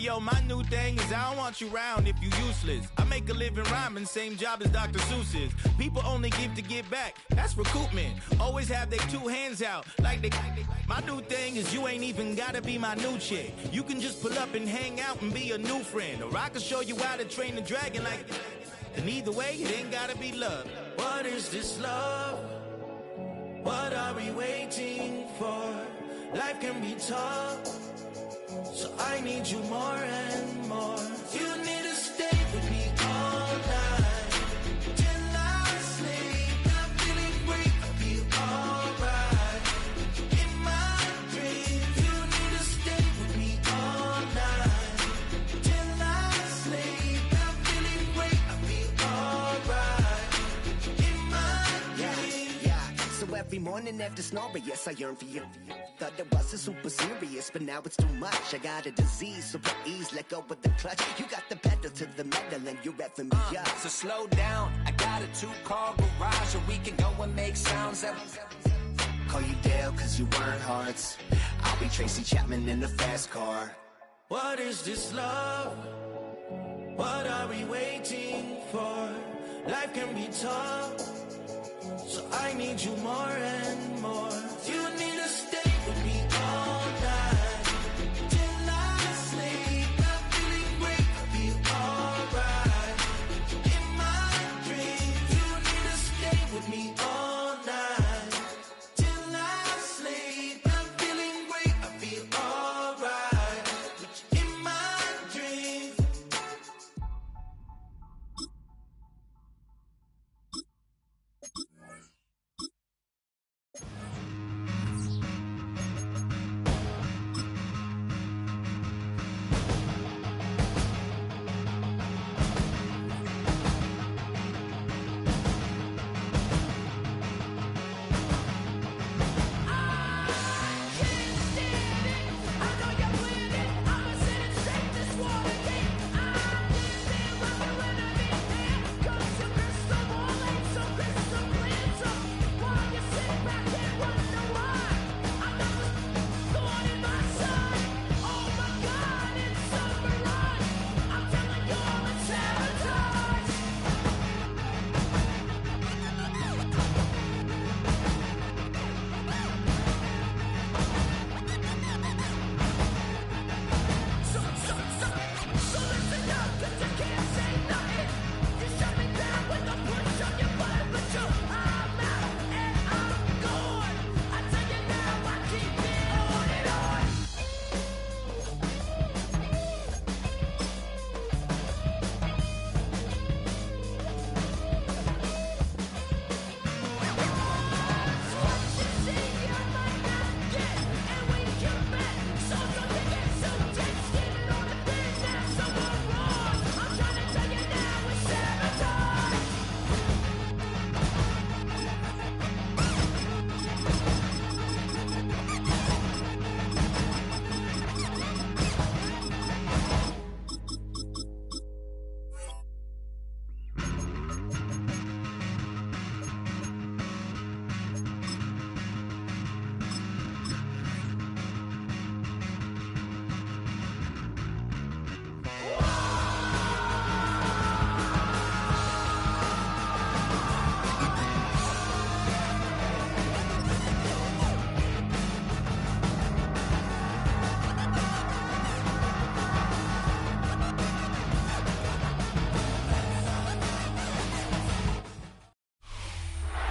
yo, my new thing is I don't want you around if you useless. I make a living rhyming, same job as Dr. Seuss's. People only give to give back, that's recoupment. Always have their two hands out, like they. My new thing is you ain't even gotta be my new chick. You can just pull up and hang out and be a new friend. Or I can show you how to train the dragon like. And either way, it ain't gotta be love. What is this love? What are we waiting for? Life can be tough, so I need you more and more. You need to stay with me all night till I sleep. I'm feeling great, I feel alright. In my dreams, you need to stay with me all night till I sleep. I'm feeling great, I feel alright. In my dreams. Yeah. So every morning after snoring, yes, I yearn for you. Thought it wasn't super serious, but now it's too much. I got a disease, so please let go with the clutch. You got the pedal to the metal and you're revving me up. So slow down, I got a 2-car garage, or we can go and make sounds that... Call you Dale cause you weren't hearts. I'll be Tracy Chapman in the fast car. What is this love? What are we waiting for? Life can be tough, so I need you more and more. You need to stay with me all night till I sleep. I'm feeling great, I feel alright. In my dreams, you need to stay with me all night till I sleep. I'm feeling great, I feel alright. In my dreams.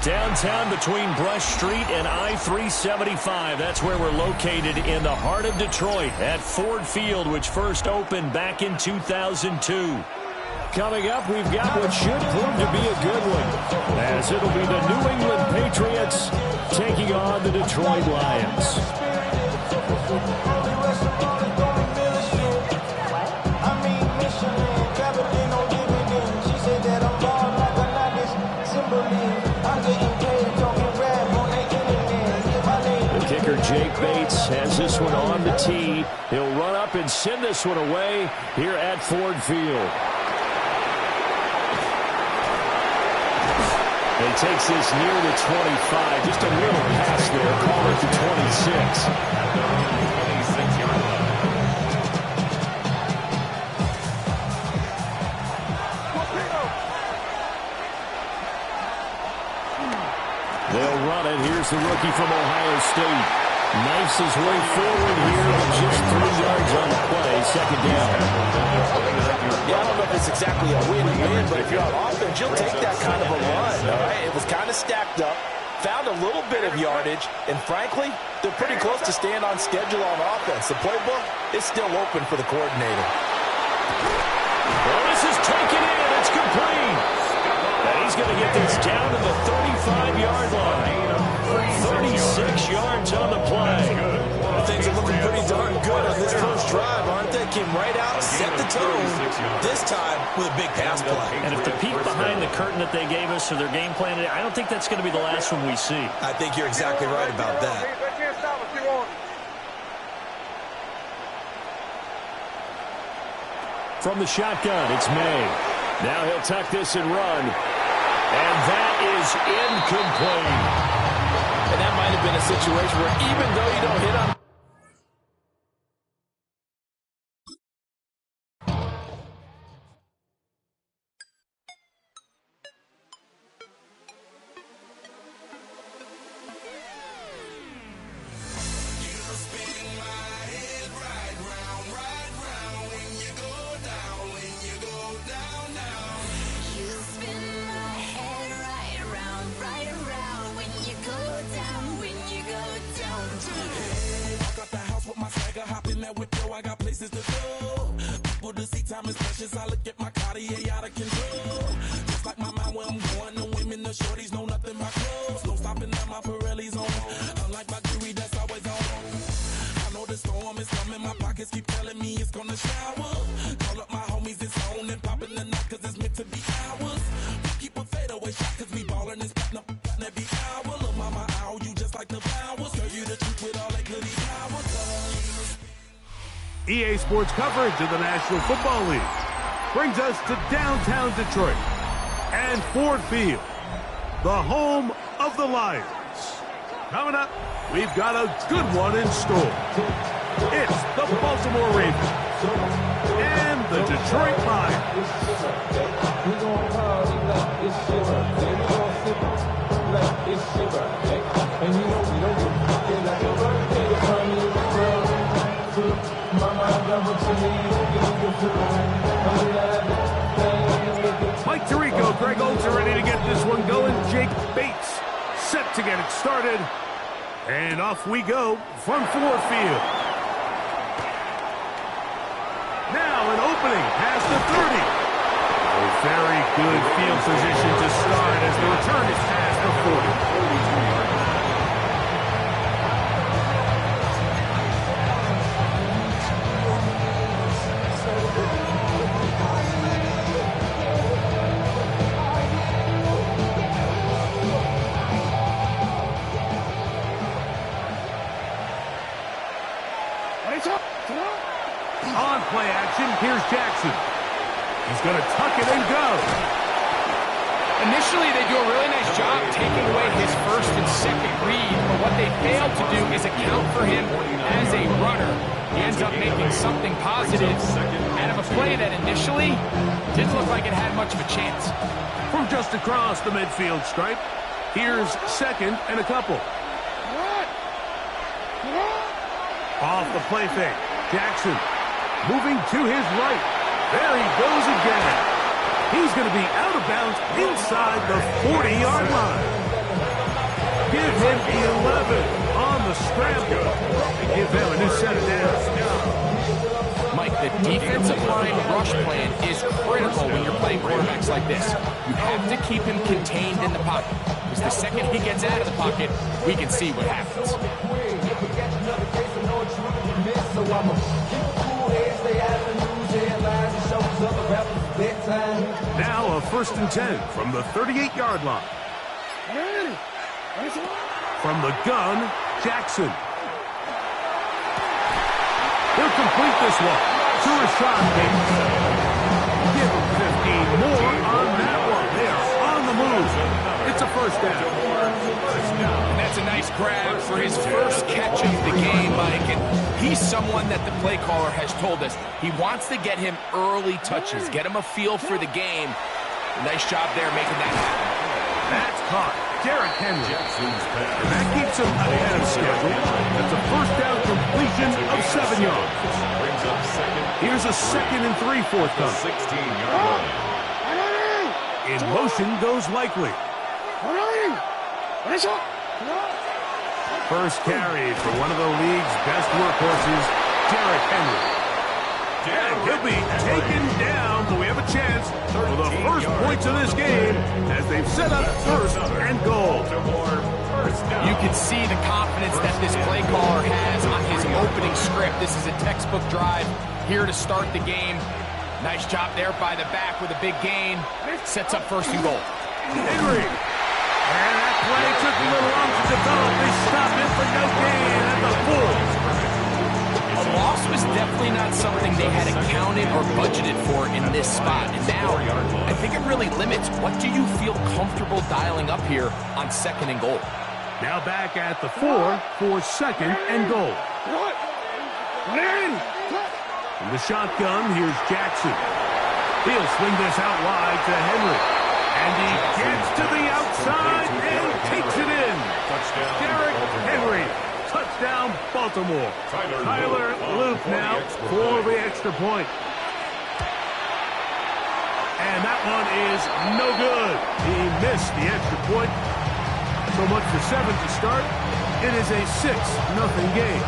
Downtown between Brush Street and I-375. That's where we're located in the heart of Detroit at Ford Field, which first opened back in 2002. Coming up, we've got what should prove to be a good one, as it'll be the New England Patriots taking on the Detroit Lions. Jake Bates has this one on the tee. He'll run up and send this one away here at Ford Field. He takes this near the 25. Just a little pass there. Call it the 26. is the rookie from Ohio State. Knifes his way forward here with just 3 yards on the play. Second down. Yeah, I don't know if it's exactly a win-win, but if you're on offense, you'll take that kind of a run, all right? It was kind of stacked up, found a little bit of yardage, and frankly, they're pretty close to staying on schedule on offense. The playbook is still open for the coordinator. Well, this is taken in. It's complete. And he's going to get this down to the 35-yard line. 36 yards on the play. Things are looking pretty darn good on this first drive, aren't they? Came right out, set the tone, this time with a big pass play. And if the peek behind the curtain that they gave us for their game plan today, I don't think that's going to be the last one we see. I think you're exactly right about that. From the shotgun, it's May. Now he'll tuck this and run. And that is incomplete. And that might have been a situation where even though you don't hit on EA Sports coverage of the National Football League brings us to downtown Detroit and Ford Field, the home of the Lions. Coming up, we've got a good one in store. It's the Baltimore Ravens and the Detroit Lions. Mike Tirico, Greg Olds are ready to get this one going. Jake Bates set to get it started. And off we go from Ford Field. Now an opening past the 30. A very good field position to start as the return is past the 40. On play action, here's Jackson. He's going to tuck it and go. Initially, they do a really nice job taking away his first and second read, but what they failed to do is account for him as a runner. He ends up making something positive out of a play that initially didn't look like it had much of a chance. From just across the midfield stripe, here's second and a couple. Off the play fake, Jackson moving to his right. There he goes again. He's going to be out of bounds inside the 40-yard line. Give him 11 on the scramble. And give them a new set of downs. Mike, the defensive line rush plan is critical when you're playing quarterbacks like this. You have to keep him contained in the pocket, because the second he gets out of the pocket, we can see what happens. Now a 1st and 10 from the 38-yard line. From the gun, Jackson. He'll complete this one to Rashad Bates. Give him 15 more on that one. They are on the move. It's a first down. And that's a nice grab for his first catch of the game, Mike. And he's someone that the play caller has told us he wants to get him early touches, get him a feel for the game. Nice job there making that happen. That's caught. Derrick Henry. And that keeps him ahead of schedule. That's a first down completion of 7 yards. Here's a 2nd and 3 forthcoming. 16-yard line. In motion goes Likely. First carry for one of the league's best workhorses, Derrick Henry. And he'll be taken down, but we have a chance for the first points of this game as they've set up 1st and goal. You can see the confidence that this play caller has on his opening script. This is a textbook drive here to start the game. Nice job there by the back with a big gain. Sets up 1st and goal. Henry. And that play took a little long to develop. They stop it for no gain at the 4. A loss was definitely not something they had accounted or budgeted for in this spot. And now, I think it really limits what do you feel comfortable dialing up here on 2nd and goal. Now back at the 4 for 2nd and goal. From the shotgun, here's Jackson. He'll swing this out wide to Henry. And he gets to the outside and takes it in. Derrick Henry. Touchdown, Baltimore. Tyler Luke now for the extra point. And that one is no good. He missed the extra point. So much for 7 to start. It is a 6-0 game.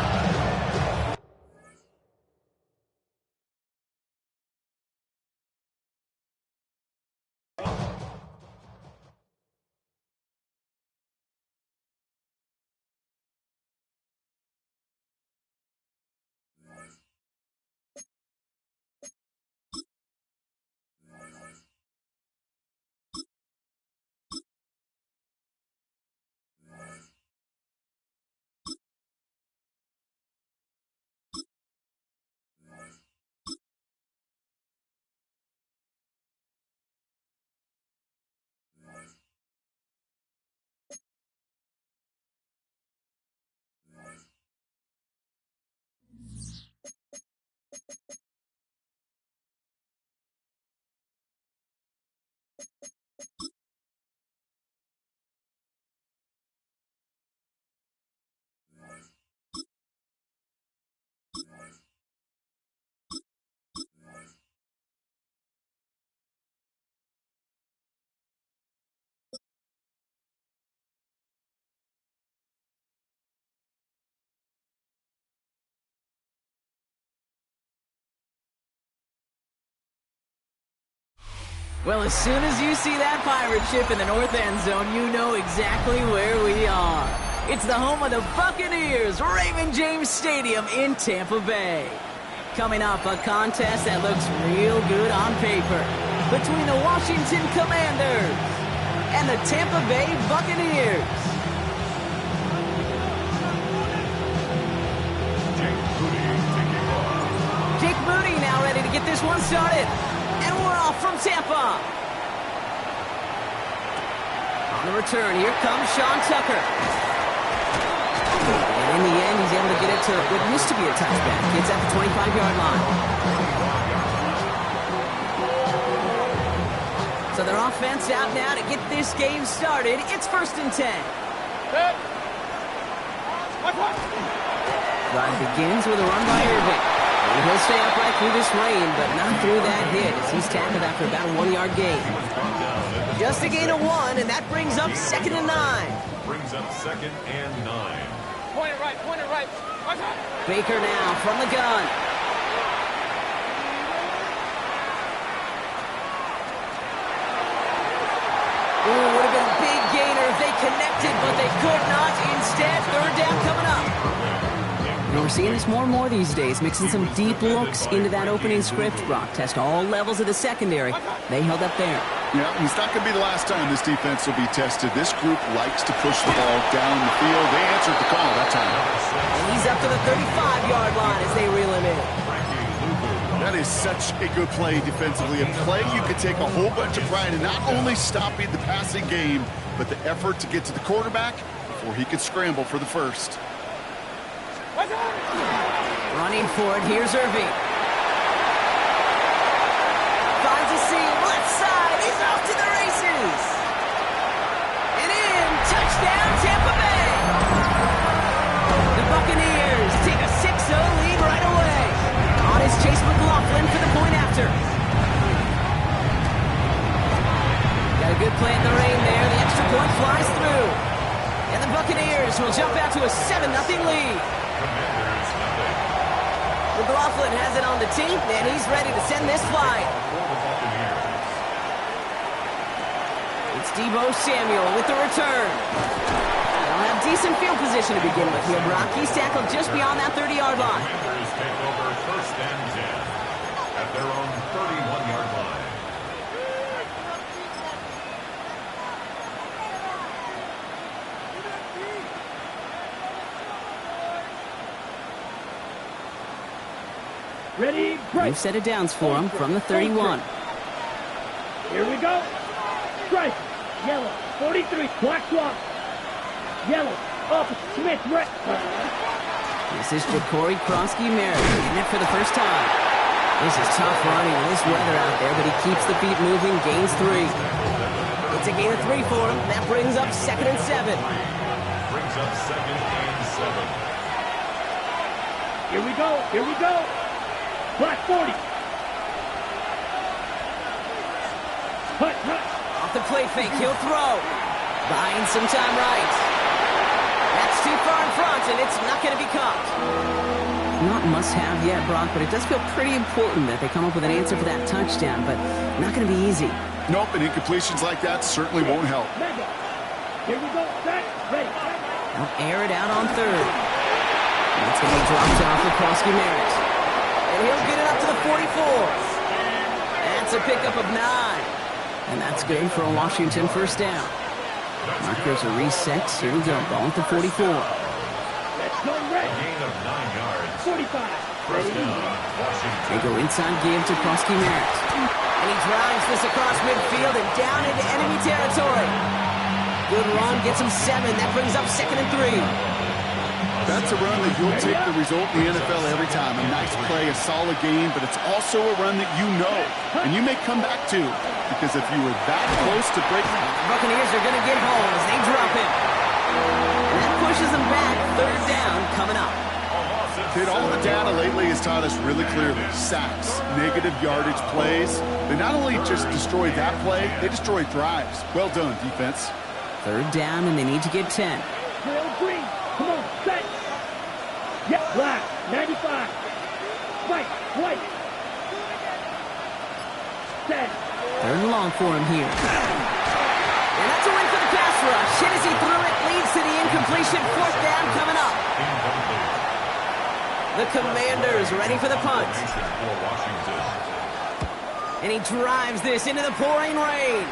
Well, as soon as you see that pirate ship in the north end zone, you know exactly where we are. It's the home of the Buccaneers, Raymond James Stadium in Tampa Bay. Coming up, a contest that looks real good on paper between the Washington Commanders and the Tampa Bay Buccaneers. Jake Moody now ready to get this one started. And we're off from Tampa. On the return, here comes Sean Tucker. And in the end, he's able to get it to what used to be a touchback. It's at the 25-yard line. So their offense out now to get this game started. It's 1st and 10. Drive begins with a run by Irving. He'll stay upright through this rain, but not through that hit as he's tackled after about a 1-yard gain. Just a gain of 1, and that brings up 2nd and 9. Brings up 2nd and 9. Point it right, point it right. Baker now from the gun. Ooh, would have been a big gainer if they connected, but they could not. Instead, 3rd down coming up. We're seeing this more and more these days, mixing some deep looks into that opening script. Brock test all levels of the secondary. They held up there. Yeah, it's not going to be the last time this defense will be tested. This group likes to push the ball down the field. They answered the call that time. And he's up to the 35-yard line as they reel him in. That is such a good play defensively. A play you could take a whole bunch of pride in not only stopping the passing game, but the effort to get to the quarterback before he could scramble for the first. Running for it, here's Irving. Finds a seam, left side, he's off to the races. And in, Chase McLaughlin for the point after. Got a good play in the rain there. The extra point flies through. And the Buccaneers will jump out to a 7-0 lead. McLaughlin has it on the tee, and he's ready to send this flying. It's Deebo Samuel with the return. They'll have decent field position to begin with here, Brock. He's tackled just beyond that 30-yard line. Commanders take over 1st and 10 at their own 31-yard line. Ready, break. New set of downs for him from the 31. Here we go. Strike. Yellow. 43. Black swap. Yellow. Up. Smith. Red. This is Ja'Cory Krosky-Merritt getting it for the first time. This is tough running in this weather out there, but he keeps the feet moving, gains 3. It's a gain of 3 for him. That brings up 2nd and 7. Brings up 2nd and 7. Here we go. Here we go. Black 40. Hut, hut. Off the play fake, he'll throw. Buying some time right. That's too far in front, and it's not going to be caught. Not must-have yet, Brock, but it does feel pretty important that they come up with an answer for that touchdown, but not going to be easy. Nope, and incompletions like that certainly won't help. Mega. Here we go. Set. Ready. They'll air it out on 3rd. That's going to be dropped off for Krosky-Merritt. And he'll get it up to the 44. That's a pickup of 9. And that's good for a Washington 1st down. Markers are reset. Here we go. Ball at the 44. Let's go red. Gain of 9 yards. 45. 1st down, Washington. They go inside give to Krosky-Merritt. And he drives this across midfield and down into enemy territory. Good run, gets him 7. That brings up 2nd and 3. That's a run that you'll take the result in the NFL every time. A nice play, a solid game, but it's also a run that you know, and you may come back to, because if you were that close to breaking... Buccaneers are going to get home as they drop him. And that pushes them back. 3rd down coming up. Kid, all the data lately has taught us really clearly. Sacks, negative yardage plays. They not only just destroy that play, they destroy drives. Well done, defense. 3rd down, and they need to get 10. Trail green. Come on, set. Yep, black. 95. Spike. White. Set. 3rd and long for him here. And that's a win for the pass rush. Hit as he threw it, leads to the incompletion. 4th down coming up. The Commanders ready for the punt. And he drives this into the pouring rain.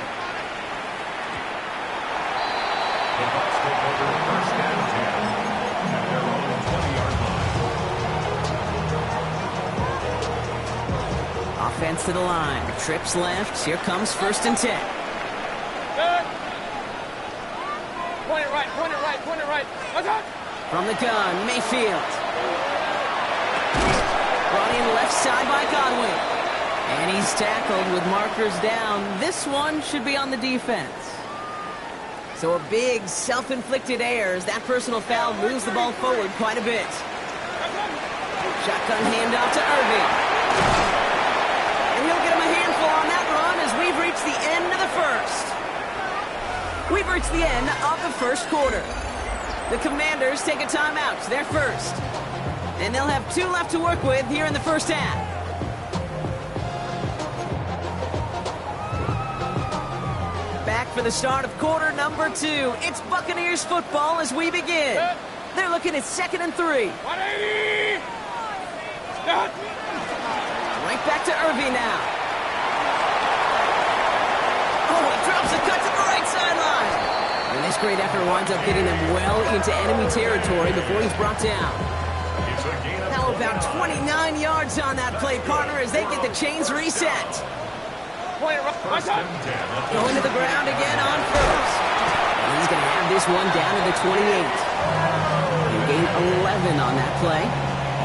The Bucs take over 1st and 10 at their own 20-yard line. Offense to the line. Trips left. Here comes 1st and 10. Good. Point it right, point it right, point it right. Okay. From the gun, Mayfield. Brought in left side by Godwin. And he's tackled with markers down. This one should be on the defense. So a big self-inflicted error as that personal foul moves the ball forward quite a bit. Shotgun handoff to Irving. And he'll get him a handful on that run as we've reached the end of the 1st. We've reached the end of the 1st quarter. The Commanders take a timeout. They're 1st. And they'll have 2 left to work with here in the 1st half. Back for the start of quarter number 2. It's Buccaneers football as we begin. They're looking at 2nd and 3. 180. Stop. Right back to Irving now. Oh, he drops a cut to the right sideline. And this great effort winds up getting them well into enemy territory before he's brought down. How about 29 yards on that play, partner, as they get the chains reset. Going to the ground again on 1st. And he's going to have this one down to the 28. They gain 11 on that play.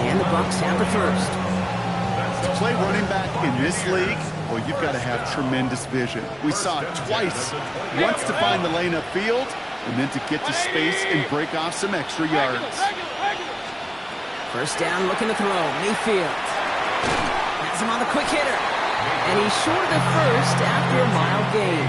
And the Bucs have the 1st. To play running back in this league, well, you've got to have tremendous vision. We saw it twice. Once to find the lane upfield, and then to get to space and break off some extra yards. 1st down, looking to throw. Mayfield. him on the quick hitter. And he's short of the first after a mild gain.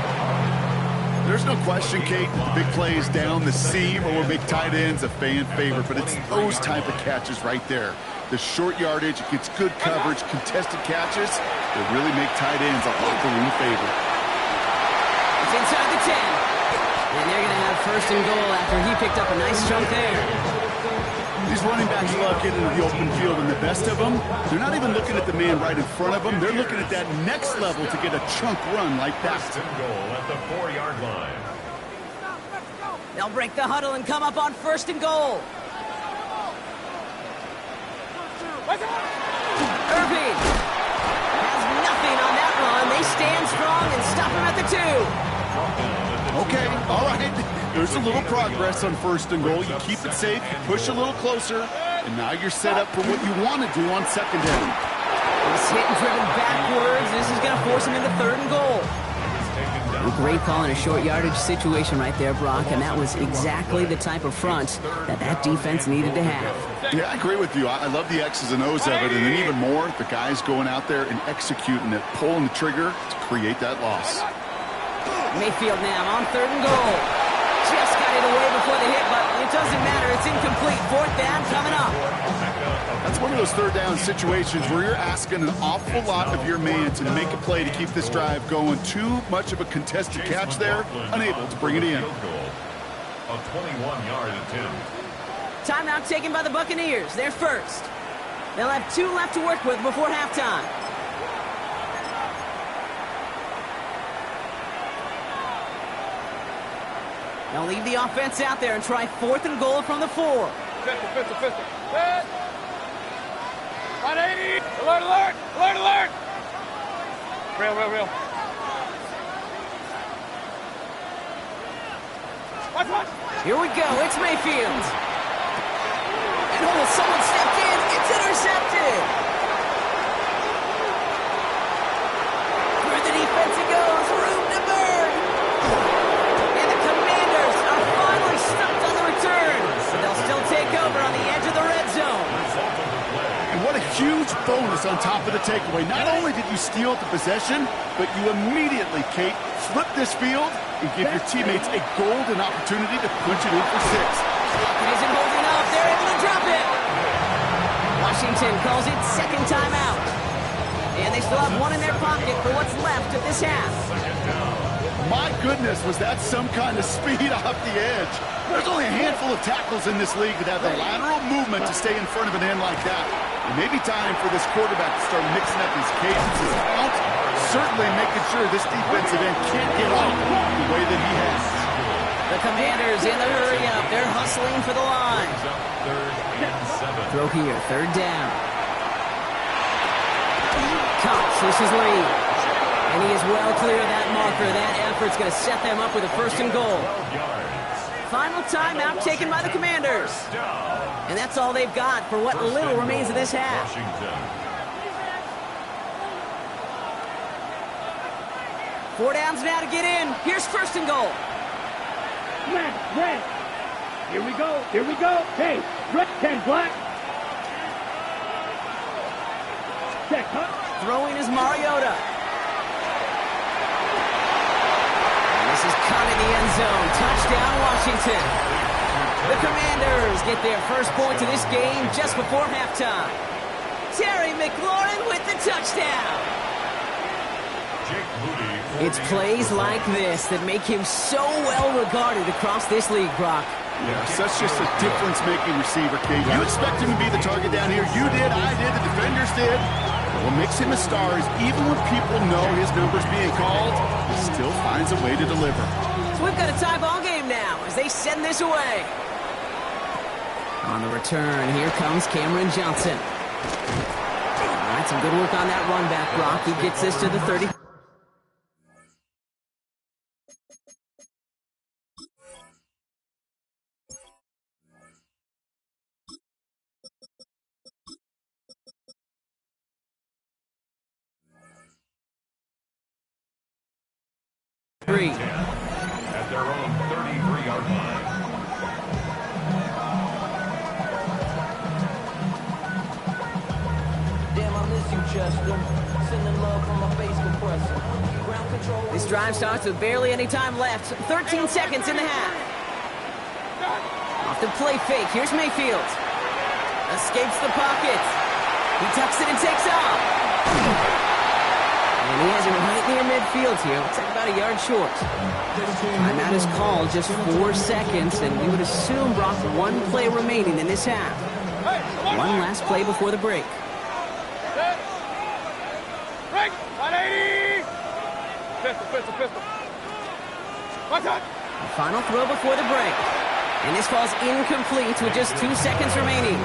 There's no question, Kate, the big plays down the seam or will make tight ends a fan favorite, but it's those type of catches right there. The short yardage, it gets good coverage, contested catches, they really make tight ends a locker room favorite. It's inside the 10. And they're going to have first and goal after he picked up a nice chunk there. These running backs love getting into the open field, and the best of them, they're not even looking at the man right in front of them. They're looking at that next level to get a chunk run like that. First and goal at the 4-yard line. They'll break the huddle and come up on first and goal. Irving has nothing on that run. They stand strong and stop him at the 2. Okay, all right. There's a little progress on first and goal. You keep it safe, you push a little closer, and now you're set up for what you want to do on second down. He's hit and driven backwards. This is going to force him into third and goal. A great call in a short yardage situation right there, Brock, and that was exactly the type of front that defense needed to have. Yeah, I agree with you. I love the X's and O's of it, and then even more, the guys going out there and executing it, pulling the trigger to create that loss. Mayfield now on third and goal. Just got it away before the hit, but it doesn't matter. It's incomplete. Fourth down coming up. That's one of those third down situations where you're asking an awful lot of your man to make a play to keep this drive going. Too much of a contested catch there, unable to bring it in. A 21-yard attempt. Timeout taken by the Buccaneers. They're first. They'll have 2 left to work with before halftime. They'll leave the offense out there and try fourth and goal from the 4. Pistol. 180. Alert. Real. Watch. Here we go. It's Mayfield. And someone stepped in. It's intercepted. Through the defense it goes. Room to burn. And the Commanders are finally stumped on the return. But they'll still take over on the edge of the red zone. And what a huge bonus on top of the takeaway. Not only did you steal the possession, but you immediately, Kate, flip this field and give your teammates a golden opportunity to punch it in for 6. It isn't holding up. They're able to drop it. Washington calls it second timeout. And they still have 1 in their pocket for what's left of this half. My goodness, was that some kind of speed off the edge. There's only a handful of tackles in this league that have the lateral movement to stay in front of an end like that. It may be time for this quarterback to start mixing up his cadence, his count, certainly making sure this defensive end can't get off the way that he has. The Commanders in the hurry-up. They're hustling for the line. Throw here, third down. Cox, this is lead. And he is well clear of that marker. That effort's going to set them up with a first and goal. Final timeout taken by the Commanders. And that's all they've got for what little remains of this half. 4 downs now to get in. Here's first and goal. Red. Here we go. Hey, red 10 black. Check, huh? Throwing is Mariota. And this is caught in the end zone. Touchdown, Washington. The Commanders get their first point of this game just before halftime. Terry McLaurin with the touchdown. It's plays like this that make him so well regarded across this league, Brock. Yeah, such just a difference-making receiver, Kate. You expect him to be the target down here. You did, I did, the defenders did. What makes him a star is even when people know his number's being called, he still finds a way to deliver. So we've got a tie ball game now as they send this away. On the return, here comes Cameron Johnson. All right, some good work on that run back, Brock. He gets this to the 30. At their own 33-yard line. Damn, I This drive starts with barely any time left. 13 seconds in the half. Off the play fake. Here's Mayfield. Escapes the pocket. He tucks it and takes off. And he has it right near midfield here. Looks like about a yard short. Timeout is called, just 4 seconds, and we would assume Brock one play remaining in this half. One last play before the break. Break! 180! Pistol. Watch out! The final throw before the break. And this falls incomplete with just 2 seconds remaining.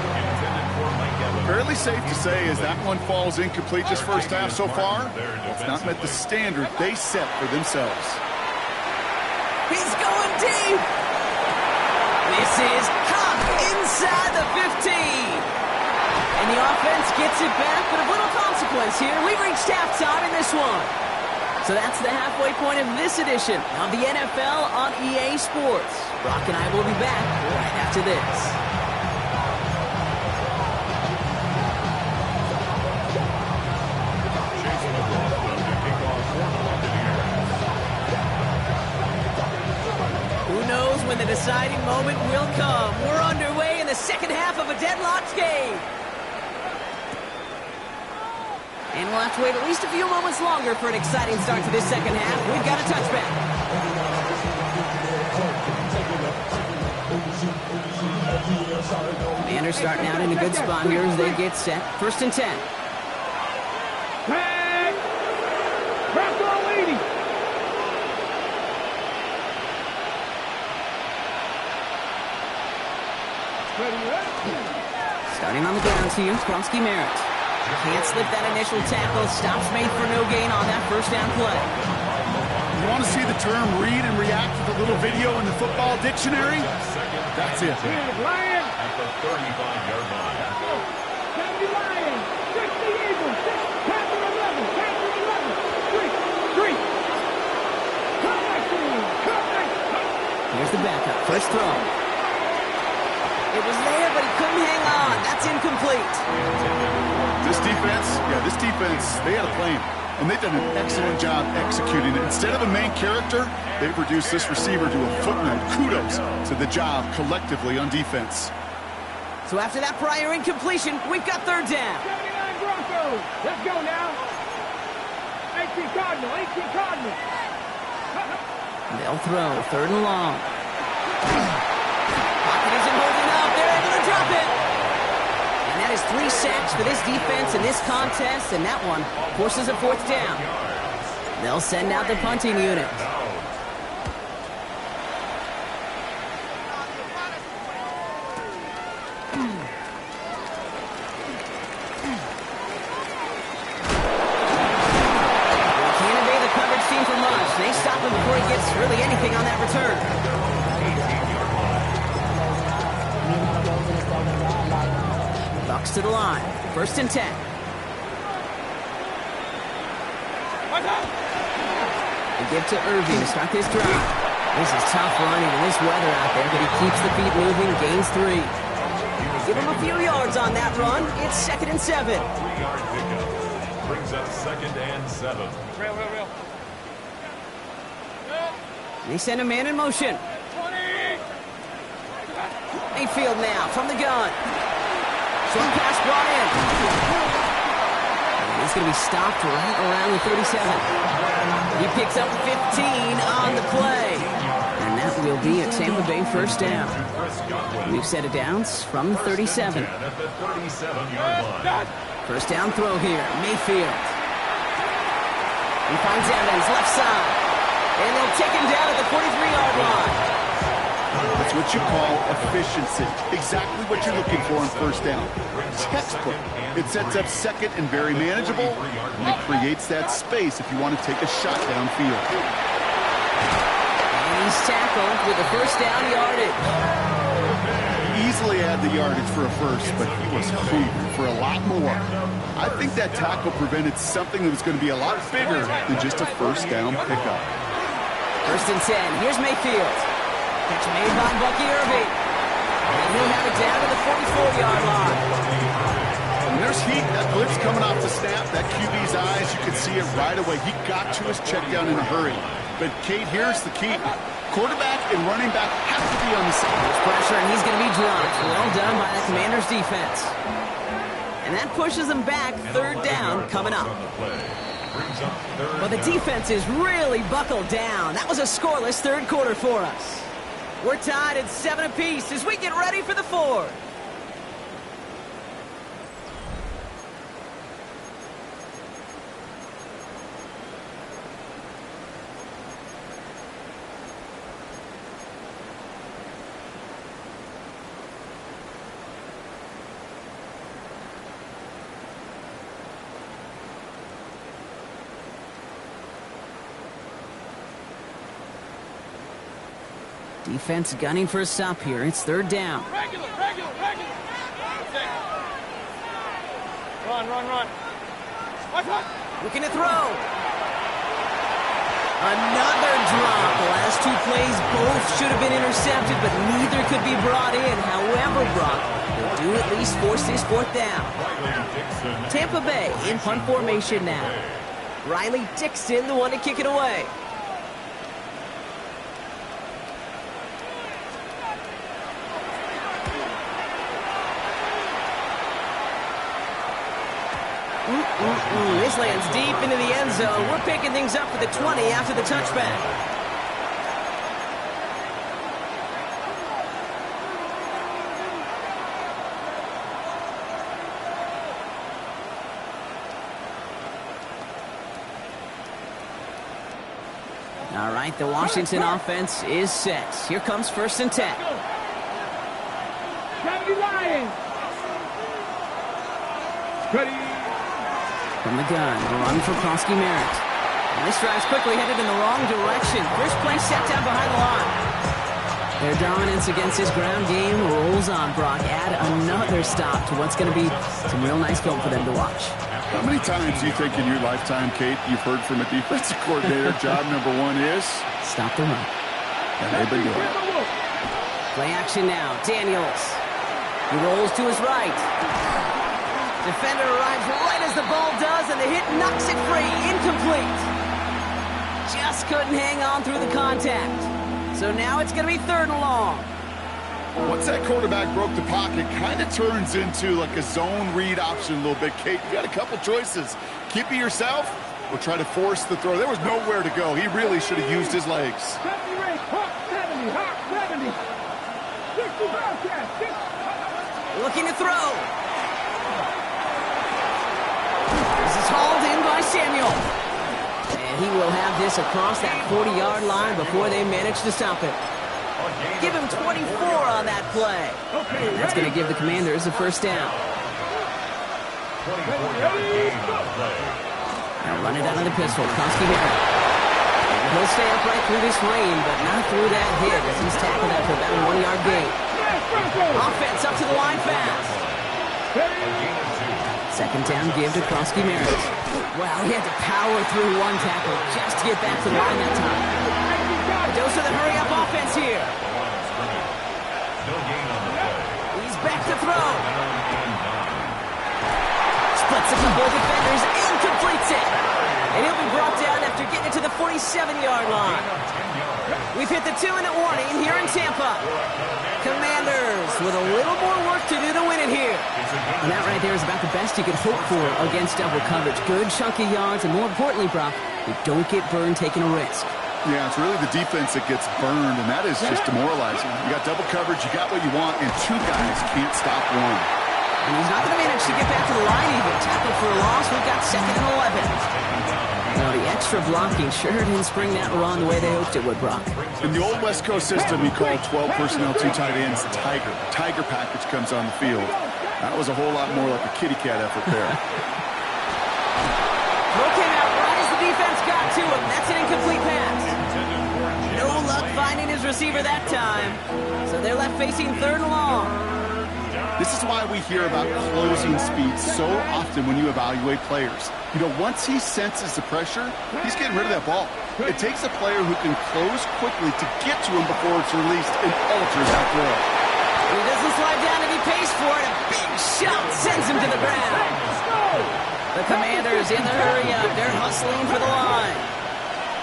Fairly safe to say as that one falls incomplete this first half so far. It's not met the standard they set for themselves. He's going deep. This is caught inside the 15. And the offense gets it back, but of little consequence here. We've reached halftime in this one. So that's the halfway point of this edition of the NFL on EA Sports. Brock and I will be back right after this. Who knows when the deciding moment will come? We're underway in the second half of a deadlocked game. And we'll have to wait at least a few moments longer for an exciting start to this second half. We've got a touchback. Commanders starting out in a good spot here as they get set. 1st and 10. Starting on the ground here, Kronsky Merritt. Can't slip that initial tackle. Stops made for no gain on that first down play. You want to see the term read and react to the little video in the football dictionary? That's it. Lion. At the 35-yard line. 70 Lion. 60 Eagles. 6 Panther 11. Panther 11. 3. Come back to me. Here's the backup. First throw. It was there, but he couldn't hang on. That's incomplete. This defense, they had a plan, and they've done an excellent job executing it. Instead of a main character, they've reduced this receiver to a footnote. Kudos to the job collectively on defense. So after that prior incompletion, we've got 3rd down. 79 Broncos. Let's go now. 18 Cardinal. They'll throw. 3rd and long. Pocket isn't holding up. They're able to drop it. And that is 3 sacks for this defense in this contest, and that one forces a 4th down. They'll send out the punting unit. Can't evade the coverage team for much. They stop him before he gets really anything on that return. Bucks to the line. 1st and 10. They give to Irving to start this drive. This is tough running in this weather out there, but he keeps the feet moving, gains 3. Give him a few yards on that run. It's 2nd and 7. 3-yard pickup. Brings up 2nd and 7. Real. They send a man in motion. Mayfield now from the gun. Short pass brought in. And he's going to be stopped right around the 37. He picks up 15 on the play. And that will be a Tampa Bay 1st down. We've set it downs from the 37. At the 37-yard line. 1st down throw here. Mayfield. He finds Evans left side. And they'll take him down at the 43-yard line. That's what you call efficiency. Exactly what you're looking for on 1st down. Textbook. It sets up 2nd and very manageable, and it creates that space if you want to take a shot downfield. And he's tackled with the 1st down yardage. Easily had the yardage for a first, but he was hungry for a lot more. I think that tackle prevented something that was going to be a lot bigger than just a 1st down pickup. 1st and 10. Here's Mayfield. Catch made by Bucky Irving. And he'll have it down to the 44-yard line. there's heat. That blitz coming off the snap, that QB's eyes, you can see it right away. He got to his check down in a hurry. But, Kate, here's the key. Quarterback and running back have to be on the same. There's pressure, and he's going to be dropped. Well done by the Commanders' defense. And that pushes them back. Third down coming up. Well, the defense is really buckled down. That was a scoreless third quarter for us. We're tied at 7 apiece as we get ready for the fourth. Defense gunning for a stop here. It's third down. Regular. Run. Looking to throw. Another drop. The last two plays both should have been intercepted, but neither could be brought in. However, Brock, they do at least force this fourth down. Tampa Bay in punt formation now. Riley Dixon, the one to kick it away. This lands deep into the end zone. We're picking things up for the 20 after the touchback. All right, the Washington offense is set. Here comes 1st and 10. Lions. Ready. From the gun, run for Krosky Merritt. And this drive's quickly headed in the wrong direction. First play set down behind the line. Their dominance against his ground game rolls on, Brock. Add another stop to what's going to be some real nice film for them to watch. How many times do you think in your lifetime, Kate, you've heard from a defensive coordinator, job number one is? Stop the run. And they've been doing it. Play action now. Daniels. He rolls to his right. Defender arrives right as the ball does, and the hit knocks it free. Incomplete. Just couldn't hang on through the contact. So now it's going to be 3rd and long. Once that quarterback broke the pocket, kind of turns into like a zone read option a little bit. Kate, you got a couple choices. Keep it yourself or try to force the throw. There was nowhere to go. He really should have used his legs. 70, 70. 60, Looking to throw. This is hauled in by Samuel. And he will have this across that 40-yard line before they manage to stop it. Give him 24 on that play. And that's going to give the Commanders a 1st down. Now run it out of the pistol. Krosky Merritt. He'll stay upright through this rain, but not through that hit as he's tackled after about a 1-yard gain. Offense up to the line fast. 2nd down give to Krosky Merritt. Wow, he had to power through one tackle just to get back to the line that time. A dose of the hurry-up offense here. He's back to throw. Splits a couple of defenders and completes it. And he'll be brought down after getting it to the 47-yard line. We've hit the 2-minute warning here in Tampa. Commanders with a little more work to do to win it here. And that right there is about the best you could hope for against double coverage. Good chunky yards, and more importantly, Brock, you don't get burned taking a risk. Yeah, it's really the defense that gets burned, and that is just demoralizing. You got double coverage, you got what you want, and 2 guys can't stop one. And he's not going to manage to get back to the line even. Tackle for a loss. We've got 2nd and 11. Now, the extra blocking sure didn't spring that run the way they hoped it would, Brock. In the old West Coast system, you call 12 personnel, 2 tight ends, Tiger. Tiger package comes on the field. That was a whole lot more like a kitty cat effort there. Throw came out right as the defense got to him. That's an incomplete pass. No luck finding his receiver that time. So they're left facing 3rd and long. This is why we hear about closing speed so often when you evaluate players. You know, once he senses the pressure, he's getting rid of that ball. It takes a player who can close quickly to get to him before it's released and alter that throw. He doesn't slide down and he pays for it. A big shot sends him to the ground. The Commanders in the hurry-up. They're hustling for the line.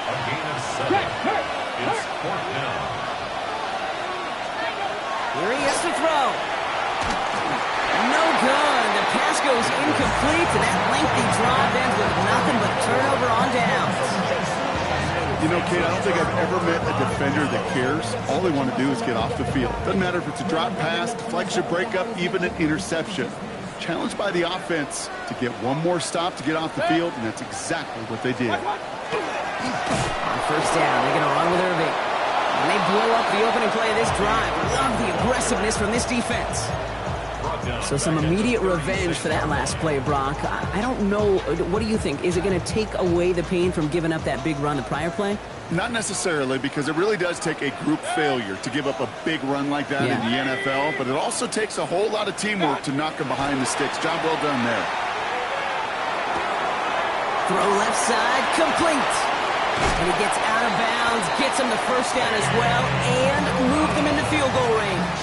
A gain of 7. It's 4th down. Here he has to throw. No good. The pass goes incomplete, and that lengthy drive ends with nothing but turnover on downs. You know, Kate, I don't think I've ever met a defender that cares. All they want to do is get off the field. Doesn't matter if it's a drop pass, deflection, breakup, even an interception. Challenged by the offense to get one more stop to get off the field, and that's exactly what they did. On first down, they're going to run with Irving. And they blow up the opening play of this drive. Love the aggressiveness from this defense. So some immediate revenge for that last play, Brock. I don't know. What do you think? Is it going to take away the pain from giving up that big run the prior play? Not necessarily, because it really does take a group failure to give up a big run like that in the NFL, but it also takes a whole lot of teamwork to knock them behind the sticks. Job well done there. Throw left side, complete. And he gets out of bounds, gets him the first down as well, and moved them into field goal range.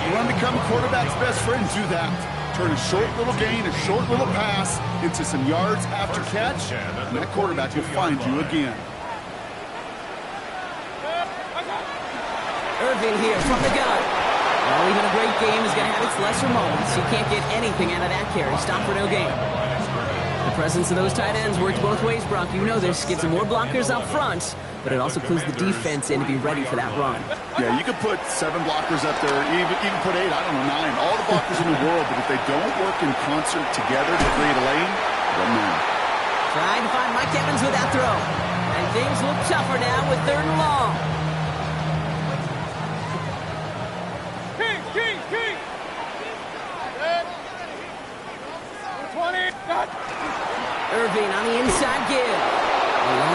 You want to become a quarterback's best friend, do that. Turn a short little gain, a short little pass into some yards after catch, and that quarterback will find you again. Irving here from the gun. Well, even a great game is going to have its lesser moments. You can't get anything out of that carry. Stop for no gain. The presence of those tight ends works both ways, Brock. You know this. Gets some more blockers up front, but it also clues the defense in to be ready for that run. Yeah, you could put 7 blockers up there, even put 8, I don't know, 9. All the blockers in the world, but if they don't work in concert together to create a lane, doesn't matter. Trying to find Mike Evans with that throw. And things look tougher now with 3rd and long. King! 20. Irving on the inside give. He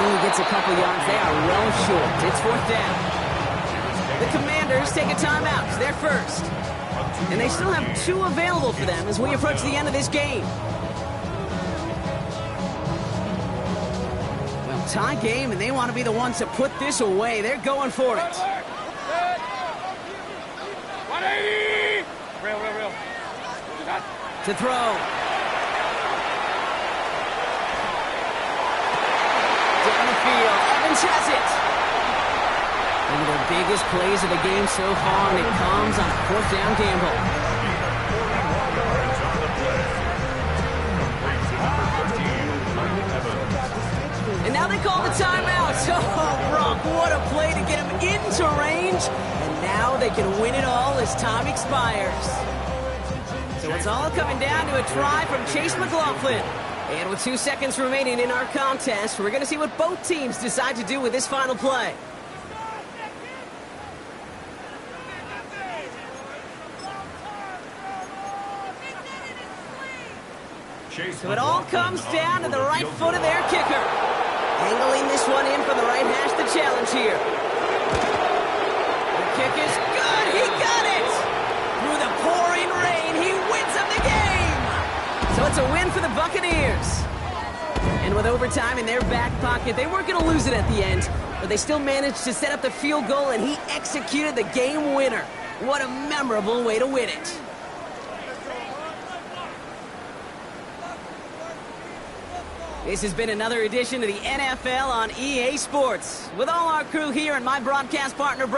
only gets a couple yards. They are well short. It's 4th down. The Commanders take a timeout. It's their first. And they still have 2 available for them as we approach the end of this game. Well, tie game, and they want to be the ones to put this away. They're going for it. 180! Real. To throw. Down the field. Evans has it. One of their biggest plays of the game so far, and it comes on a 4th down gamble. And now they call the timeout. Oh, Brock, what a play to get him into range. And now they can win it all as time expires. So it's all coming down to a try from Chase McLaughlin. And with 2 seconds remaining in our contest, we're going to see what both teams decide to do with this final play. So it all comes down to the right foot of their kicker. Angling this one in from the right hash, the challenge here. The kick is good. He got it. Through the pouring rain, he wins them the game. So it's a win for the Buccaneers. And with overtime in their back pocket, they weren't going to lose it at the end, but they still managed to set up the field goal, and he executed the game winner. What a memorable way to win it. This has been another edition of the NFL on EA Sports. With all our crew here and my broadcast partner,